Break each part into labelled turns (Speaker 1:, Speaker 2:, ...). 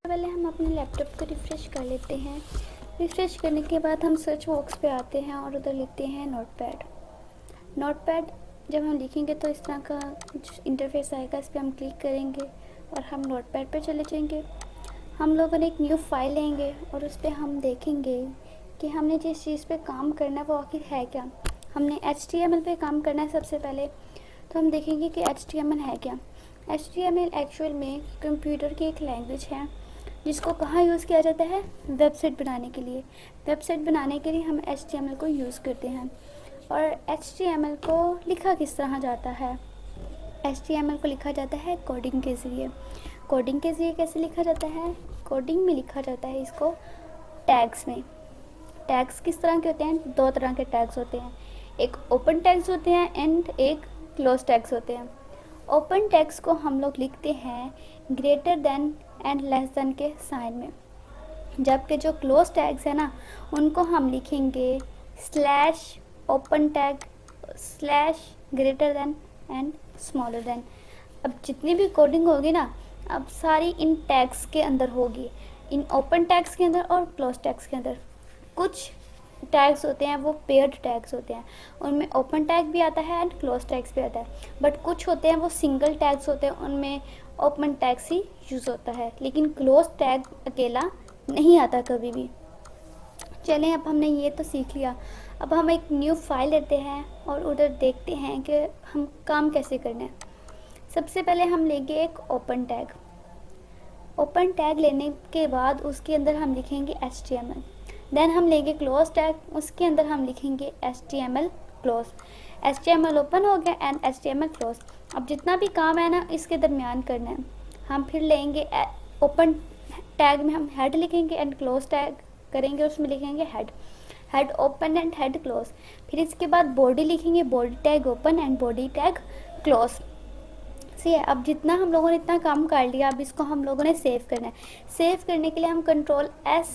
Speaker 1: पहले हम अपने लैपटॉप को रिफ़्रेश कर लेते हैं। रिफ़्रेश करने के बाद हम सर्च बॉक्स पे आते हैं और उधर लिखते हैं नोटपैड। नोटपैड जब हम लिखेंगे तो इस तरह का कुछ इंटरफेस आएगा, इस पर हम क्लिक करेंगे और हम नोटपैड पे चले जाएंगे। हम लोगों ने एक न्यू फाइल लेंगे और उस पर हम देखेंगे कि हमने जिस चीज़ पे काम करना है वो आखिर है क्या। हमने HTML पे काम करना है सबसे पहले, तो हम देखेंगे कि HTML है क्या। HTML एक्चुअल में कंप्यूटर की एक लैंग्वेज है जिसको कहाँ यूज़ किया जाता है, वेबसाइट बनाने के लिए। वेबसाइट बनाने के लिए हम HTML को यूज़ करते हैं। और HTML को लिखा किस तरह जाता है, HTML को लिखा जाता है कोडिंग के ज़रिए। कोडिंग के ज़रिए कैसे लिखा जाता है, कोडिंग में लिखा जाता है इसको टैग्स में। टैग्स किस तरह के होते हैं, दो तरह के टैग्स होते हैं, एक ओपन टैग्स होते हैं एंड एक क्लोज टैग्स होते हैं। ओपन टैग्स को हम लोग लिखते हैं greater than and less than के साइन में, जबकि जो क्लोज टैग्स है ना उनको हम लिखेंगे slash open tag slash greater than and smaller than. अब जितनी भी कोडिंग होगी ना, अब सारी इन टैग्स के अंदर होगी, इन ओपन टैग्स के अंदर और क्लोज टैग्स के अंदर। कुछ टैग्स होते हैं वो पेयर्ड टैग्स होते हैं, उनमें ओपन टैग भी आता है एंड क्लोज टैग्स भी आता है। बट कुछ होते हैं वो सिंगल टैग्स होते हैं, उनमें ओपन टैग्स ही यूज़ होता है, लेकिन क्लोज टैग अकेला नहीं आता कभी भी। चलें, अब हमने ये तो सीख लिया। अब हम एक न्यू फाइल लेते हैं और उधर देखते हैं कि हम काम कैसे करना है। सबसे पहले हम लेंगे एक ओपन टैग। ओपन टैग लेने के बाद उसके अंदर हम लिखेंगे HTML। देन हम लेंगे क्लोज टैग, उसके अंदर हम लिखेंगे HTML क्लोज। HTML ओपन हो गया एंड HTML क्लोज। अब जितना भी काम है ना इसके दरमियान करना है। हम फिर लेंगे ओपन टैग में हम हेड लिखेंगे एंड क्लोज टैग करेंगे, उसमें लिखेंगे head. Head open and head close. फिर इसके बाद बॉडी लिखेंगे, body tag open and body tag close. सही है। अब जितना हम लोगों ने इतना काम कर लिया, अब इसको हम लोगों ने सेव करना है। सेव करने के लिए हम कंट्रोल+X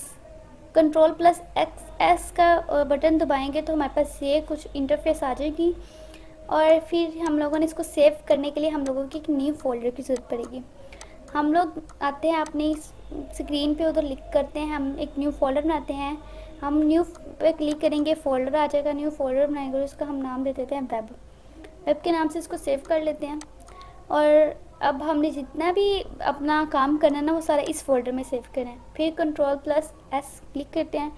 Speaker 1: का बटन दबाएंगे तो हमारे पास ये कुछ इंटरफेस आ जाएगी। और फिर हम लोगों ने इसको सेव करने के लिए हम लोगों की एक न्यू फोल्डर की ज़रूरत पड़ेगी। हम लोग आते हैं अपनी स्क्रीन पे, उधर क्लिक करते हैं, हम एक न्यू फोल्डर बनाते हैं। हम न्यू पे क्लिक करेंगे, फोल्डर आ जाएगा, न्यू फोल्डर बनाएंगे और इसका हम नाम दे देते हैं वेब। वेब के नाम से इसको सेव कर लेते हैं। और अब हमने जितना भी अपना काम करना है ना वो सारा इस फोल्डर में सेव करना है। फिर कंट्रोल+S क्लिक करते हैं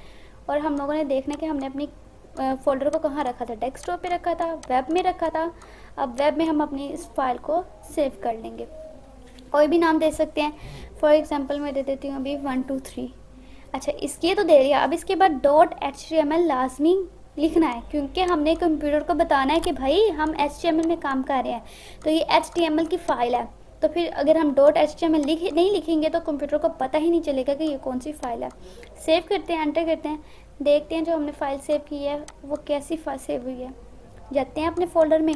Speaker 1: और हम लोगों ने देखना कि हमने अपनी फोल्डर को कहाँ रखा था, डेस्कटॉप पे रखा था, वेब में रखा था। अब वेब में हम अपनी इस फाइल को सेव कर लेंगे, कोई भी नाम दे सकते हैं। फॉर एग्जांपल मैं दे देती हूँ अभी 1 2 3। अच्छा, इसकी तो दे दिया। अब इसके बाद .html लाजमी लिखना है, क्योंकि हमने कंप्यूटर को बताना है कि भाई हम HTML में काम कर रहे हैं, तो ये HTML की फ़ाइल है। तो फिर अगर हम .html नहीं लिखेंगे तो कंप्यूटर को पता ही नहीं चलेगा कि ये कौन सी फ़ाइल है। सेव करते हैं, एंटर करते हैं, देखते हैं जो हमने फ़ाइल सेव की है वो कैसी फाइल सेव हुई है। जाते हैं अपने फोल्डर में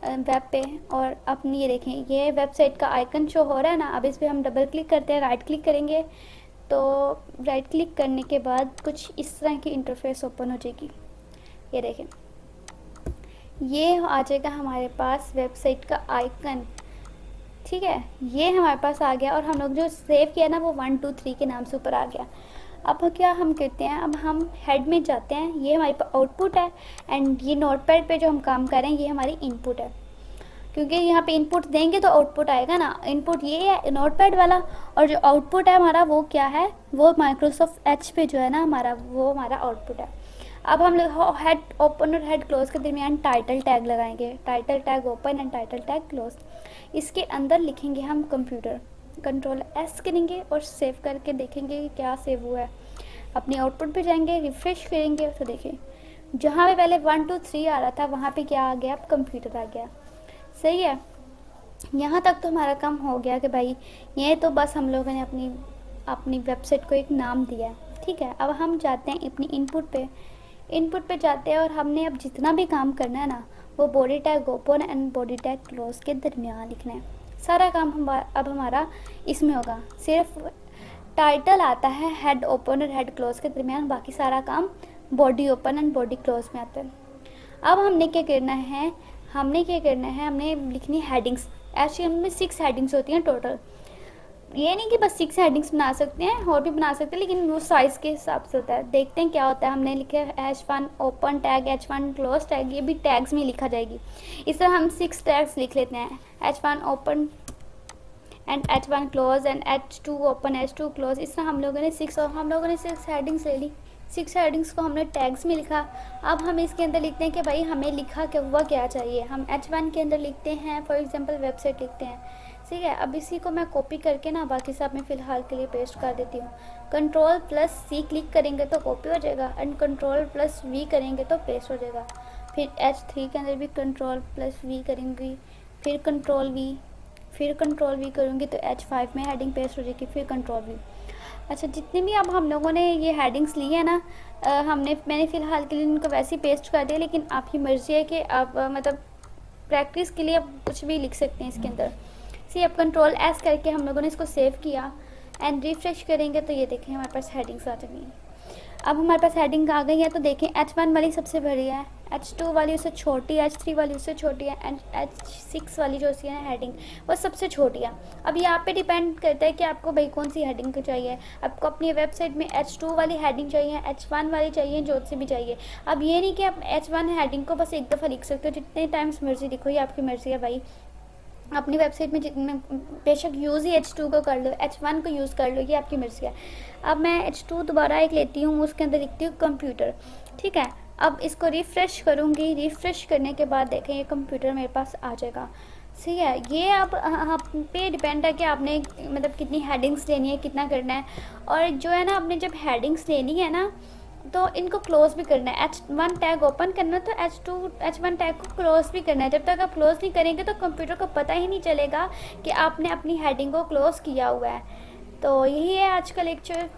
Speaker 1: वेब पे और अपनी ये देखें, ये वेबसाइट का आइकन शो हो रहा है ना। अब इस पर हम डबल क्लिक करते हैं, राइट क्लिक करेंगे तो राइट क्लिक करने के बाद कुछ इस तरह की इंटरफेस ओपन हो जाएगी। ये देखें, ये आ जाएगा हमारे पास वेबसाइट का आइकन। ठीक है, ये हमारे पास आ गया और हम लोग जो सेव किया ना वो 1 2 3 के नाम से ऊपर आ गया। अब क्या हम करते हैं, अब हम हेड में जाते हैं, ये हमारे पास आउटपुट है एंड ये नोटपैड पे जो हम काम कर रहे हैं ये हमारी इनपुट है, क्योंकि यहाँ पे इनपुट देंगे तो आउटपुट आएगा ना। इनपुट ये है नोटपैड वाला, और जो आउटपुट है हमारा वो क्या है, वो माइक्रोसॉफ्ट एज पे जो है ना हमारा, वो हमारा आउटपुट है। अब हम लोग हेड ओपन और हेड क्लोज के दरमियान टाइटल टैग लगाएंगे, title tag open and title tag close. इसके अंदर लिखेंगे हम कंप्यूटर, कंट्रोल+S करेंगे और सेव करके देखेंगे कि क्या सेव हुआ है। अपने आउटपुट पे जाएंगे, रिफ्रेश करेंगे तो देखें जहाँ पे पहले 1 2 3 आ रहा था वहाँ पे क्या आ गया, अब कंप्यूटर आ गया। सही है। यहाँ तक तो हमारा काम हो गया कि भाई ये तो बस हम लोगों ने अपनी वेबसाइट को एक नाम दिया है। ठीक है, अब हम जाते हैं अपनी इनपुट पे जाते हैं और हमने अब जितना भी काम करना है ना वो body tag open and body tag close के दरमियान लिखना है। सारा काम अब हमारा इसमें होगा। सिर्फ टाइटल आता है हेड ओपन और हेड क्लोज के दरमियान, बाकी सारा काम body open and body close में आता है। अब हमने क्या करना है, हमने लिखनी हेडिंग्स। HTML में 6 हेडिंग्स होती हैं टोटल। ये नहीं कि बस 6 हेडिंग्स बना सकते हैं, और भी बना सकते हैं, लेकिन वो साइज़ के हिसाब से होता है। देखते हैं क्या होता है। हमने लिखा है H1 open tag, H1 close tag, ये भी टैग्स में लिखा जाएगी। इस तरह हम 6 टैग्स लिख लेते हैं, H1 open and H1 close and H2 open, H2 close. इस तरह हम लोगों ने 6 हेडिंग्स ले ली। 6 हेडिंग्स को हमने टैग्स में लिखा। अब हम इसके अंदर लिखते हैं कि भाई हमें लिखा क्या हुआ क्या चाहिए। हम H1 के अंदर लिखते हैं, फॉर एग्जांपल वेबसाइट लिखते हैं, ठीक है। अब इसी को मैं कॉपी करके ना बाकी सब में फ़िलहाल के लिए पेस्ट कर देती हूँ। Ctrl+C क्लिक करेंगे तो कॉपी हो जाएगा, एंड Ctrl+V करेंगे तो पेस्ट हो जाएगा। फिर H3 के अंदर भी Ctrl+V करेंगी, फिर Ctrl+V, फिर Ctrl+V करूँगी तो H5 में हेडिंग पेस्ट हो जाएगी, फिर Ctrl+V। अच्छा, जितनी भी अब हम लोगों ने ये हेडिंग्स ली है ना, मैंने फ़िलहाल के लिए इनको वैसे ही पेस्ट कर दिया, लेकिन आपकी मर्ज़ी है कि आप मतलब प्रैक्टिस के लिए आप कुछ भी लिख सकते हैं इसके अंदर। सी अब Ctrl+S करके हम लोगों ने इसको सेव किया एंड रिफ्रेश करेंगे तो ये देखें हमारे पास हेडिंग्स आ जाएंगी। अब हमारे पास हेडिंग आ गई है तो देखें H1 वाली सबसे बड़ी है, H2 वाली उससे छोटी है, H3 वाली उससे छोटी है, एंड H6 वाली जो सी है हेडिंग वो सबसे छोटी है। अब यहाँ पे डिपेंड करता है कि आपको भाई कौन सी हेडिंग चाहिए। आपको अपनी वेबसाइट में H2 वाली हेडिंग चाहिए, H1 वाली चाहिए, जो से भी चाहिए। अब ये नहीं कि आप H1 हेडिंग को बस एक दफ़ा लिख सकते हो, जितने टाइम्स मर्जी लिखो, ये आपकी मर्ज़ी है भाई। अपनी वेबसाइट में जितने बेशक यूज़ ही H2 को कर लो, H1 को यूज़ कर लो, ये आपकी मर्ज़ी है। अब मैं H2 दोबारा एक लेती हूँ, उसके अंदर लिखती हूँ कंप्यूटर, ठीक है। अब इसको रिफ़्रेश करूँगी, रिफ़्रेश करने के बाद देखें ये कंप्यूटर मेरे पास आ जाएगा, ठीक है। ये अब आप पे डिपेंड है कि आपने मतलब कितनी हेडिंग्स लेनी है, कितना करना है। और जो है ना, आपने जब हेडिंग्स लेनी है ना तो इनको क्लोज भी करना है। H1 टैग ओपन करना है तो H1 टैग को क्लोज भी करना है। जब तक आप क्लोज नहीं करेंगे तो कंप्यूटर को पता ही नहीं चलेगा कि आपने अपनी हेडिंग को क्लोज किया हुआ है। तो यही है आज का लेक्चर।